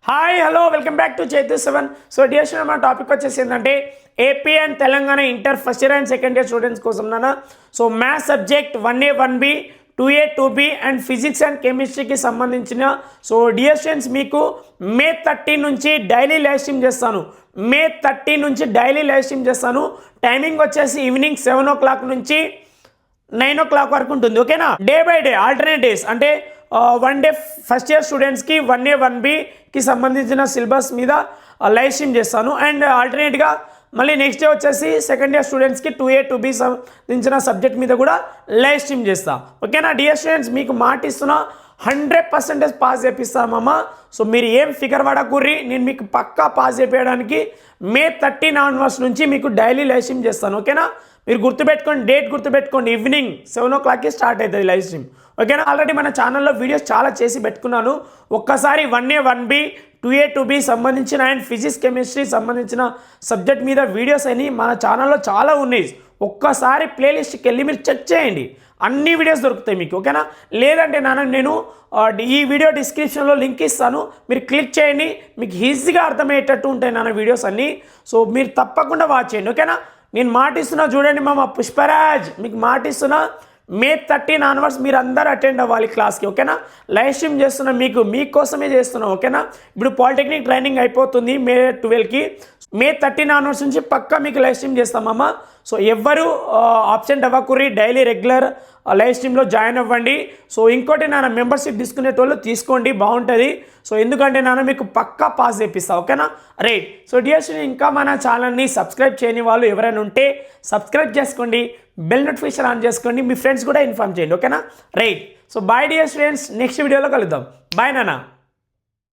Hi hello welcome back to చైతు7. So dear student మన topic వచ్చేసి ఏంటంటే AP and Telangana inter first year and second year students కోసం నాన్న. So maths subject 1A 1B 2A 2B and physics and కెమిస్ట్రీకి సంబంధించిన so dear students మీకు మే 30 నుంచి డైలీ లైవ్ స్ట్రీమ్ చేస్తాను. మే 30 నుంచి డైలీ లైవ్ స్ట్రీమ్ చేస్తాను. టైమింగ్ వచ్చేసి ఈవినింగ్ 7 o'clock నుంచి 9 o'clock వరకు ఉంటుంది. ఓకేనా? Day by day alternate days అంటే 1 day ఫస్ట్ ఇయర్ స్టూడెంట్స్కి 1A 1Bకి సంబంధించిన సిలబస్ మీద లైవ్ స్ట్రీమ్ చేస్తాను. అండ్ ఆల్టర్నేట్గా మళ్ళీ నెక్స్ట్ డే వచ్చేసి సెకండ్ ఇయర్ స్టూడెంట్స్కి 2A 2B సంబంధించిన సబ్జెక్ట్ మీద కూడా లైవ్ స్ట్రీమ్ చేస్తాను. ఓకేనా డియర్ స్టూడెంట్స్, మీకు మాట ఇస్తున్నా 100% పాస్ చేపిస్తామమ్మా. సో మీరు ఏం ఫిగర్ పడకూర్రి, నేను మీకు పక్కా పాస్ చేపించడానికి మే 13 onwards నుంచి మీకు డైలీ లైవ్ స్ట్రీమ్ చేస్తాను. ఓకేనా? మీరు గుర్తుపెట్టుకోండి, డేట్ గుర్తుపెట్టుకోండి. ఈవినింగ్ 7 o'clockకి స్టార్ట్ అవుతుంది లైవ్ స్ట్రీమ్. ఓకేనా? ఆల్రెడీ మన ఛానల్లో వీడియోస్ చాలా చేసి పెట్టుకున్నాను. ఒక్కసారి 1A 1B 2A 2B సంబంధించిన అండ్ ఫిజిక్స్ కెమిస్ట్రీ సంబంధించిన సబ్జెక్ట్ మీద వీడియోస్ అని మన ఛానల్లో చాలా ఉన్నాయి. ఒక్కసారి ప్లేలిస్ట్కి వెళ్ళి మీరు చెక్ చేయండి, అన్ని వీడియోస్ దొరుకుతాయి మీకు. ఓకేనా? లేదంటే నేను ఈ వీడియో డిస్క్రిప్షన్లో లింక్ ఇస్తాను, మీరు క్లిక్ చేయండి, మీకు ఈజీగా అర్థమయ్యేటట్టు ఉంటాయి నాన్న వీడియోస్ అన్నీ. సో మీరు తప్పకుండా వాచ్ చేయండి. ఓకేనా? నేను మాట ఇస్తున్నా చూడండి మామ పుష్పరాజ్, మీకు మాట ఇస్తున్నా మే 13 onwards మీరు అందరూ అటెండ్ అవ్వాలి క్లాస్కి. ఓకేనా? లైవ్ స్ట్రీమ్ చేస్తున్నా, మీకోసమే చేస్తున్నాం. ఓకేనా? ఇప్పుడు పాలిటెక్నిక్ ట్రైనింగ్ అయిపోతుంది మే 12కి. మే 13 onwards నుంచి పక్కా మీకు లైవ్ స్ట్రీమ్ చేస్తామమ్మా. సో ఎవ్వరు ఆబ్సెంట్ అవ్వకూరి, డైలీ రెగ్యులర్ లైవ్ స్ట్రీమ్లో జాయిన్ అవ్వండి. సో ఇంకోటి నాన్న, మెంబర్షిప్ తీసుకునేటోళ్ళు తీసుకోండి, బాగుంటుంది. సో ఎందుకంటే నాన్న మీకు పక్కా పాస్ చేపిస్తా. ఓకేనా? రైట్. సో డియర్ స్టూడెంట్, ఇంకా మన ఛానల్ని సబ్స్క్రైబ్ చేయని వాళ్ళు ఎవరైనా ఉంటే సబ్స్క్రైబ్ చేసుకోండి, బెల్ నోటిఫికేషన్ ఆన్ చేసుకోండి, మీ ఫ్రెండ్స్ కూడా ఇన్ఫార్మ్ చేయండి. ఓకేనా? Right. So bye dear students, next వీడియోలో కలుద్దాం. బాయ్ నాన్న.